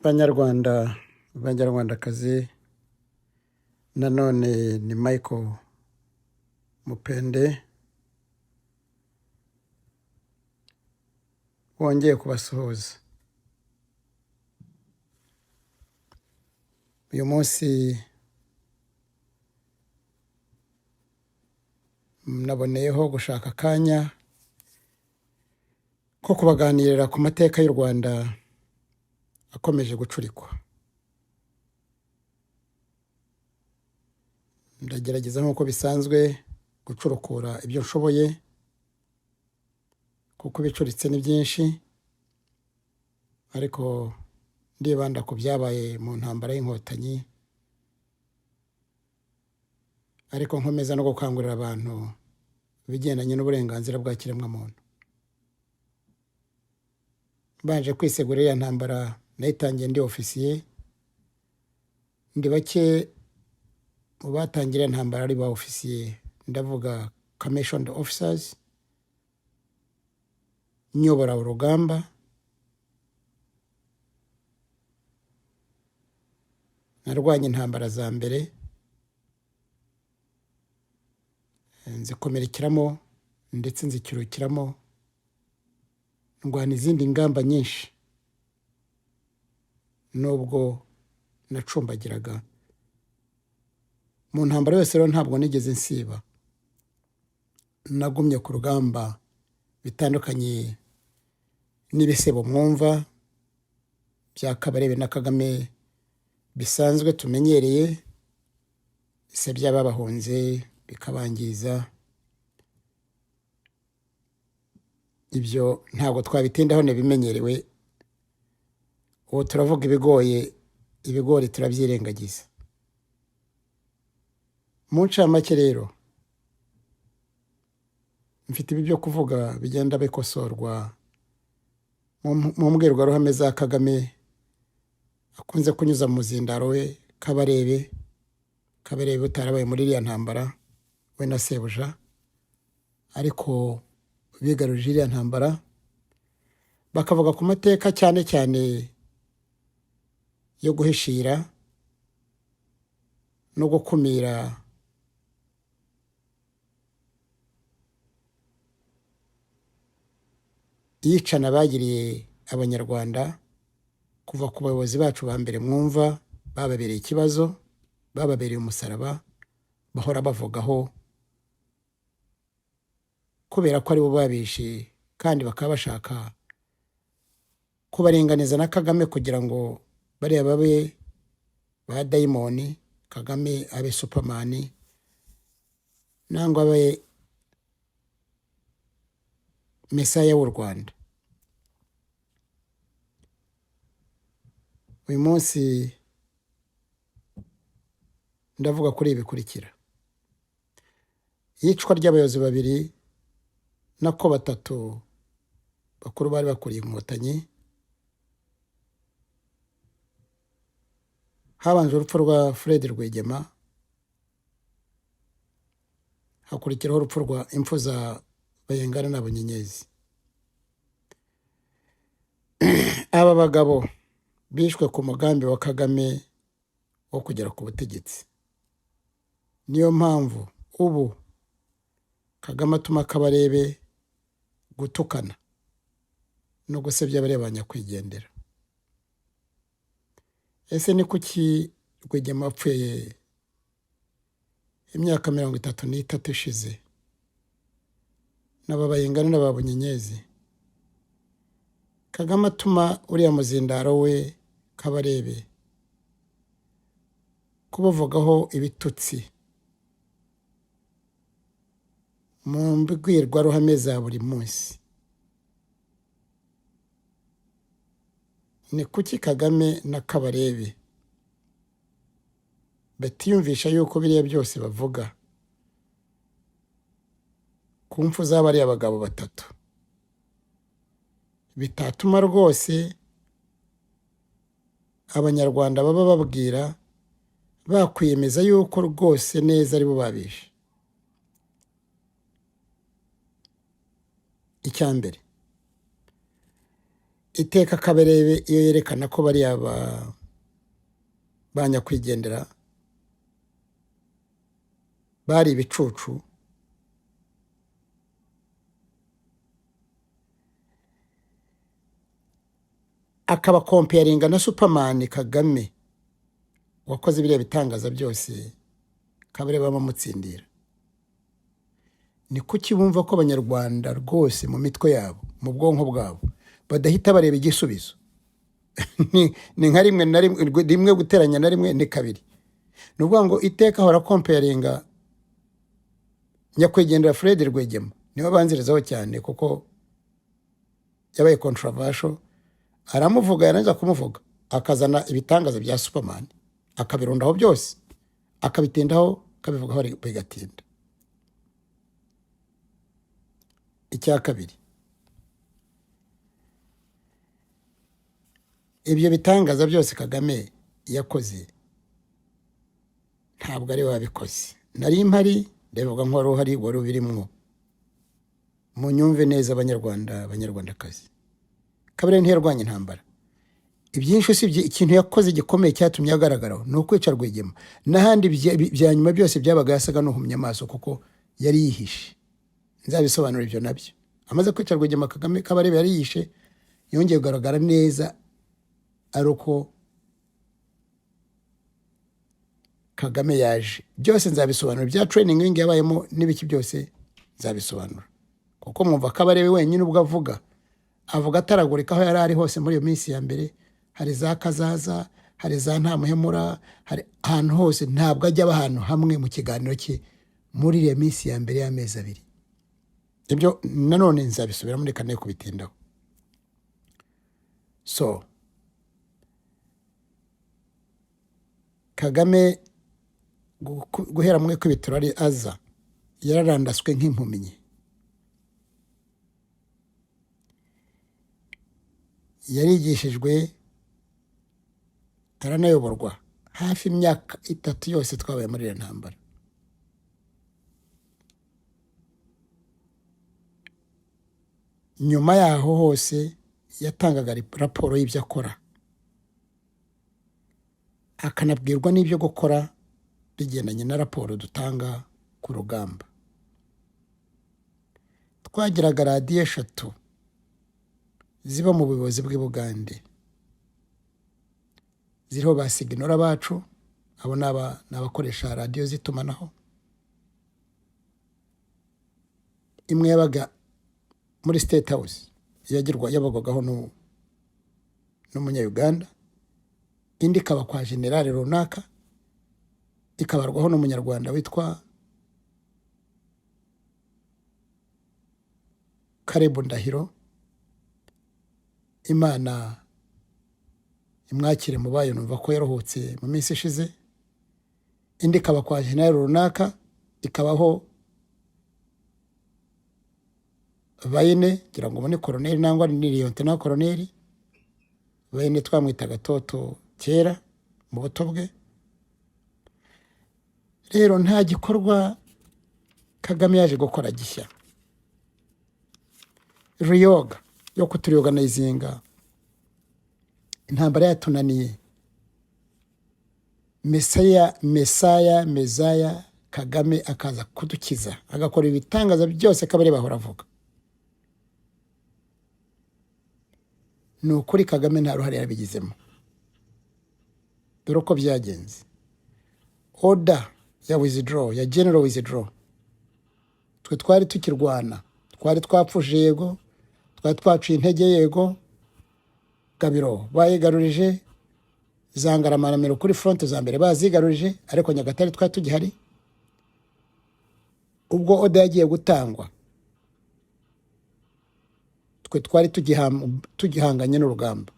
Banyarwanda, Banyarwandakazi, nanone ni Michael Mupende wongeye kubasuhuza. Uyu munsi naboneyeho gushaka akanya ko kubaganirira ku mateka y'u Rwanda akomeje gucurikwa. Ndagerageza nk'uko bisanzwe gucurukura ibyo nshoboye, kuko ibicuritse ni byinshi, ariko ndibanda ku byabaye mu ntambara y'inkotanyi, ariko nkomeza no gukangurira abantu ibigendanye n'uburenganzira bwa kiremwamuntu. Baje kwisegura iriya ntambara nayitangiye ndi ofisiye, ndi bake mu batangira intambara ari ba ofisiye, ndavuga commissioned officers, nyobora urugamba, narwanye intambara za mbere, nzikomerekeramo ndetse nzikirukiramo, ndwana izindi ngamba nyinshi, nubwo nacumbagiraga mu ntambara yose. Rero ntabwo nigeze nsiba, nagumye ku rugamba, bitandukanye n'ibisebo mwumva bya Kabarebe na Kagame bisanzwe tumenyereye, ise by'ababahunze bikabangiza. Ibyo ntabwo twabitindaho, ntibimenyerewe. Ubu turavuga ibigori turabyirengagiza. Mu ncamake rero, mfite ibi byo kuvuga bigenda bikosorwa mu mbwirwaruhame za Kagame akunze kunyuza mu zindaro we Kabarebe utarabaye muri iriya ntambara, we na sebuja, ariko bigarurije iriya ntambara, bakavuga ku mateka cyane cyane yo guhishira no gukumira iyicana bagiriye abanyarwanda kuva ku bayobozi bacu ba mbere mwumva, bababereye ikibazo, bababereye umusaraba, bahora bavugaho, kubera ko ari bo babishe, kandi bakaba bashaka kubaringaniza na Kagame kugira ngo bariya babe ba dayimoni, Kagame abe superman, nangwa abe mesaya w'u Rwanda. Uyu munsi ndavuga kuri ibi bikurikira: iyicwa ry'abayobozi babiri nako batatu bakuru bari bakuriye inkotanyi. Habanje urupfu rwa Fred Rwigema, hakurikiraho urupfu rwa impfu za Bayingana na Bunyenyezi. Aba bagabo bishwe ku mugambi wa Kagame wo kugera ku butegetsi. Niyo mpamvu ubu Kagame atuma Kabarebe gutukana no gusebya bariya banyakwigendera. Ese ni kuki Rwigema apfuye imyaka 33 ishize, n'aba Bayingana n'aba Bunyenyezi, Kagame atuma uriya muzindaro we Kabarebe kubavugaho ibitutsi mu mbwirwaruhame za buri munsi? Ni kuki Kagame na Kabarebe batiyumvisha yuko biriya byose bavuga ku mpfu z'abariya abagabo batatu bitatuma rwose abanyarwanda baba babwira bakwiyemeza yuko rwose neza ari bo babishe? Icya mbere, iteka kaberebe iyo yerekana ko bari banyakwigendera bari ibicucu, akaba comparinga na Superman Kagame wakoze biriya bitangaza byose, kaberebe bamutsindira. Ni kuki bumva ko abanyarwanda rwose mu mitwe yabo, mu bwonko bwabo badahita bareba igisubizo? Ni nka rimwe guteranya na rimwe ni kabiri. Ni ukuvuga ngo iteka ahora comparinga nyakwigendera Fred Rwigema, niwe banzirizaho cyane kuko yabaye controversial. Aramuvuga, yarangiza kumuvuga akazana ibitangaza bya Superman akabirundaho byose, akabitindaho, akabivugaho bigatinda. Icya kabiri, ibyo bitangaza byose Kagame yakoze ntabwo ari wabikoze. Nari mpari ndavuga nko wari ubirimwo. Munyumve neza abanyarwanda, abanyarwandakazi, Kabarebe ntiyarwanya intambara. Ibyinshi usibye ikintu yakoze gikomeye cyatumye agaragaraho ni ukwica Rwigema. N'ahandi bya nyuma byose byabaga yasaga n'uhumye amaso kuko yari yihishe. Nzabisobanura ibyo nabyo. Amaze kwica Rwigema, Kagame Kabarebe yari yihishe, yongeye kugaragara neza ari uko Kagame yaje. Byose nzabisobanura, bya training wing yabayemo n'ibiki byose nzabisobanura. Kuko mwumva Kabarebe wenyine ubwo avuga ataragurika aho yari ari hose muri iyo minsi ya mbere. Hari za Kazaza, hari za Ntamuhemura, hari ahantu hose. Ntabwo ajya ahantu hamwe mu kiganiro cye muri iyo minsi ya mbere y'amezi abiri. Ibyo nanone nzabisubira muri kane kubitindaho. So Kagame guhera mwe kwibitiro ari aza yararandaswe nk'impuminyi. Yarigishijwe, aranayoborwa hafi imyaka 3 yose twabaye muri iyo ntambara. Nyuma yaho hose yatangaga raporo y'ibyo akora, akanabwirwa n'ibyo gukora bigendanye na raporo dutanga ku rugamba. Twagiraga radiyo 3 ziba mu buyobozi bw'i Bugande, ziriho basiginora bacu, abo n'abakoresha radiyo zitumanaho. Imwe yabaga muri State House, yabagwagaho n'umunya-Uganda, indi ikaba kwa generale runaka, ikabarwaho n'umunyarwanda witwa Karebu Ndahiro, Imana imwakire mu bayo, numva ko yaruhutse mu minsi ishize. Indi ikaba kwa generale runaka, ikabaho Bayine, ngira ngo ni koloneli nangwa ni liyotena koloneli. Bayine twamwitaga Toto kera mu buto bwe. Rero nta gikorwa Kagame yaje gukora gishya. Riyoga yo kuturiyoganayizinga intambara yatunaniye. Mesaya Kagame akaza kudukiza, agakora ibitangaza byose Kabarebe bahora avuga. Ni ukuri Kagame nta ruhare yabigizemo. Dore uko byagenze. Order ya withdraw, ya general withdraw, twe twari tukirwana, twari twapfuje yego, twari twaciye intege yego. Gabiro bayigarurije, Zangaramanamiro kuri front za mbere bazigarurije, ariko Nyagatare twari tugihari. Ubwo order yagiye gutangwa, twe twari tugihanganye n'urugamba,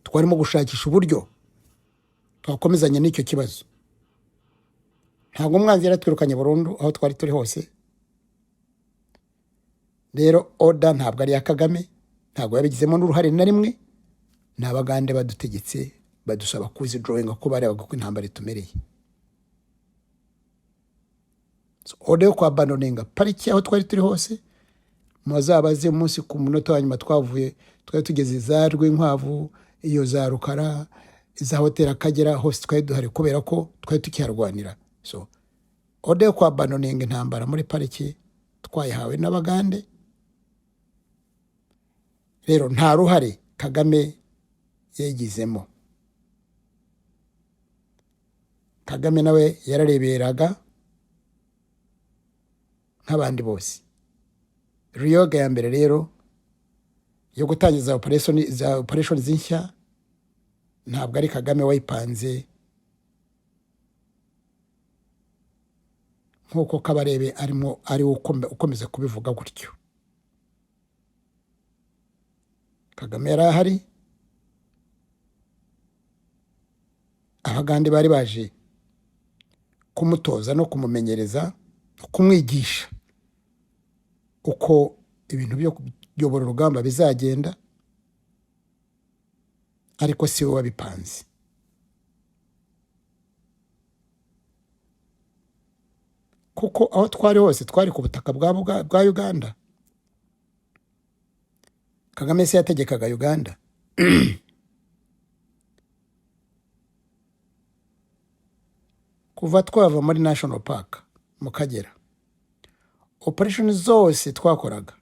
twarimo gushakisha uburyo twakomezanya n'icyo kibazo. Ntabwo umwanzi yaratwirukanye burundu aho twari turi hose. Rero order ntabwo ari ya Kagame, ntabwo yabigizemo n'uruhare na rimwe. N'Abagande badutegetse badusaba withdrawing ko barebaga ko intambara itumereye. So order yo kwabandoninga pariki aho twari turi hose, muzabaze umunsi ku munota wa nyuma twavuye twari tugeze za Rwinkwavu, iyo za Rukara, za hoteli Akagera, hose twari duhari kubera ko twari tukiharwanira. So ode yo kwa banoninga intambara muri pariki twayihawe n'Abagande. Rero nta ruhare Kagame yagizemo. Kagame nawe yarareberaga nk'abandi bose. Riyoga ya mbere rero yo gutangiza operation zinshya ntabwo ari Kagame wayipanze nk'uko Kabarebe ari ukomeza kubivuga gutyo. Kagame yari ahari, Abagande bari baje kumutoza no kumumenyereza, kumwigisha uko ibintu byo kuyobora urugamba bizagenda, ariko si we wabipanze. Kuko aho twari hose twari ku butaka bwa Uganda. Kagame se yategekaga Uganda. Kuva twava muri National Park mu Kagera, operation zose twakoraga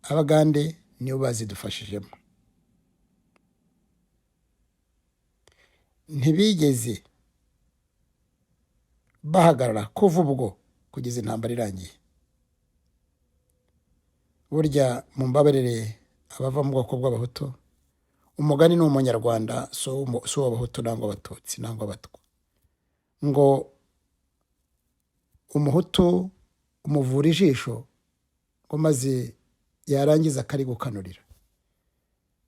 Abagande nibo bazidufashijemo. Ntibigeze bahagarara kuva ubwo kugeza intambara irangiye. Burya mu mbabarire abava mu bwoko bw'Abahutu, umugani ni Umunyarwanda so w'Abahutu nangwa Abatutsi nangwa Abatwa, ngo Umuhutu umuvura ijisho ngo maze yarangiza akari gukanurira.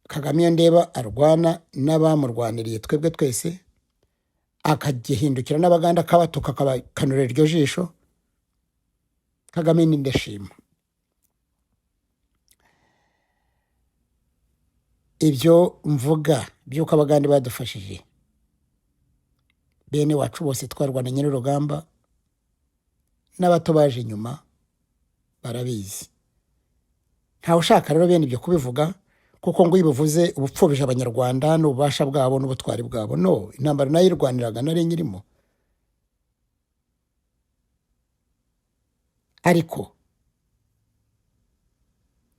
Kagame iyo ndeba arwana n'abamurwaniriye twebwe twese, akagihindukira n'Abaganda akabatuka akabakanurira iryo jisho, Kagame ni ndashima. Ibyo mvuga by'uko Abagande badufashije, bene wacu bose twarwananye n'urugamba n'abato baje nyuma barabizi. Ntawe ushaka rero bene ibyo kubivuga, kuko ngo ibivuze ubupfubije Abanyarwanda n'ububasha bwabo n'ubutwari bwabo. No, intambara nayirwaniraga nari nyirimo. Ariko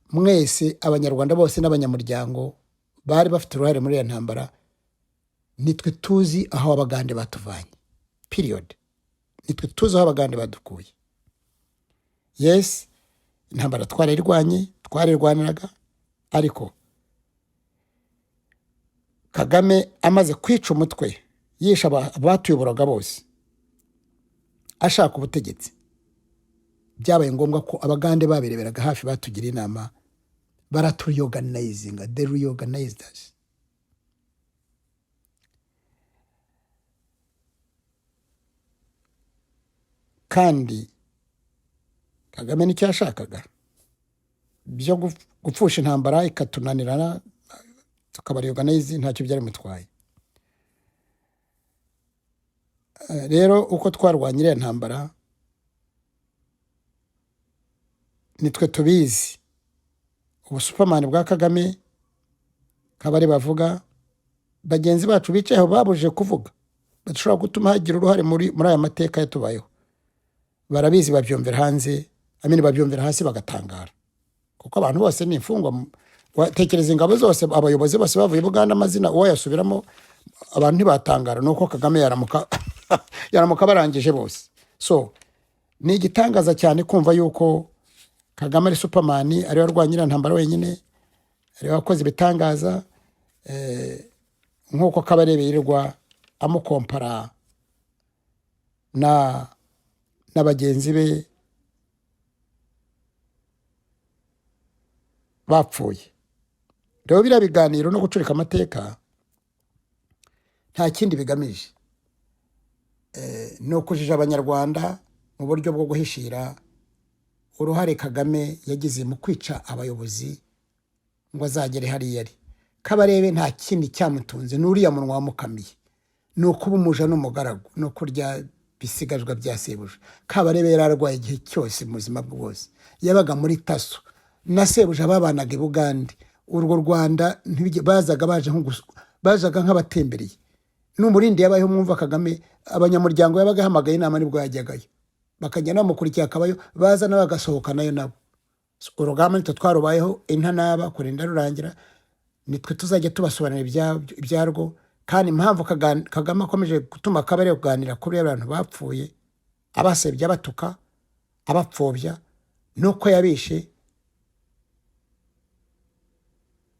mwese Abanyarwanda bose n'abanyamuryango bari bafite uruhare muri iyo ntambara, nitwe tuzi aho Abagande batuvanye. Period. Nitwe tuzi aho Abagande badukuye. Yes, intambara twarirwaniraga, ariko Kagame amaze kwica umutwe, yisha abatuyoboraga bose, ashaka ubutegetsi, byabaye ngombwa ko Abagande babireberaga hafi batugira inama, baratureorganizinga. They reorganized us. Kandi Kagame nicyo yashakaga, byo gupfusha intambara ikatunanirana tukabareorganize, ntacyo byari mutwaye. Rero uko twarwanyira intambara nitwe tubizi. Ubu Superman bwa Kagame kabari bavuga, bagenzi bacu bicayeho babuje kuvuga, bashobora gutuma hagira uruhare muri aya mateka yatubayeho. Barabizi, babyumvira hanze, babyumvira hasi bagatangara, kuko abantu bose ni imfungwa. Tekereza ingabo zose, abayobozi bose bavuye Buganda, amazina uwo yasubiramo, abantu ntibatangara nuko Kagame yaramuka barangije bose. So ni igitangaza cyane kumva yuko Kagame ari Superman, ari warwanyira ntambara wenyine, ari wakoze ibitangaza, nkuko Kabarebe yirirwa amukompara n'abagenzi be bapfuye. Rero biriya biganiro no gucurika amateka nta kindi bigamije, no kujija Abanyarwanda mu buryo bwo guhishira uruhare Kagame yagize mu kwica abayobozi ngo azagere hariya ari. Kabarebe nta kindi cyamutunze n'uriya munwa wamukamiye, no kuba umuja n'umugaragu, no kurya bisigajwe bya sebuja. Kabarebe yararwaye igihe cyose mu buzima bwe bwose, yabaga muri Taso na sebuja babanaga i Bugande. urwo Rwanda bazaga bazaga nk'abatembereye n'umurindi yabayeho mwumva Kagame abanyamuryango yabaga hamagaye inama nibwo yajyagayo bakajya namukurikiye akabayo baza n'abagasohoka nayo nabo urugamba nitwe twarubayeho intanaba kurinda rurangira nitwe tuzajya tubasobanurira ibyarwo kandi impamvu Kagame akomeje gutuma akabare kuganira kuri abantu bapfuye abasebya abatuka abapfobya nuko yabishe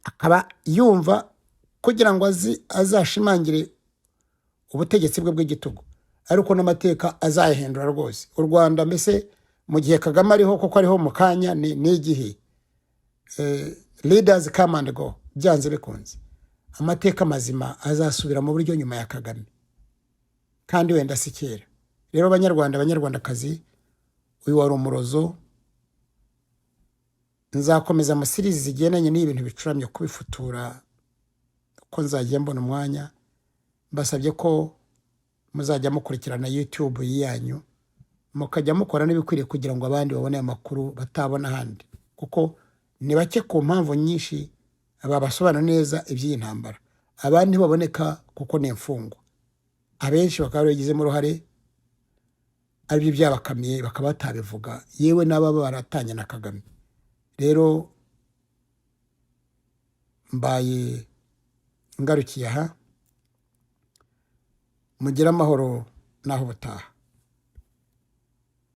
akaba yumva kugira ngo azashimangire ubutegetsi bwe bw'igitugu ariko n'amateka azayahindura rwose u Rwanda mbese mu gihe Kagame ariho kuko ariho mu Kanya ni igihe leaders come and go byanze bikunze amateka mazima azasubira mu buryo nyuma ya Kagame kandi wenda si kera rero abanyarwandakazi uyu wari umurozo nzakomeza amasirizi zigendanye n'ibintu bicuramye kubifutura ko nzagiye mbona umwanya mbasabye ko muzajya mukurikirana YouTube yanyu mukajya mukora n'ibikwiriye kugira ngo abandi babone amakuru batabona ahandi kuko ni bake ku mpamvu nyinshi babasobanura neza iby'iyi ntambara abandi baboneka kuko ni imfungwa abenshi bakaba bagizemo uruhare aribyo byabakamiye bakaba batabivuga yewe n'ababa baratanye na Kagame rero mbaye ngarukiye aha mugira amahoro naho butaha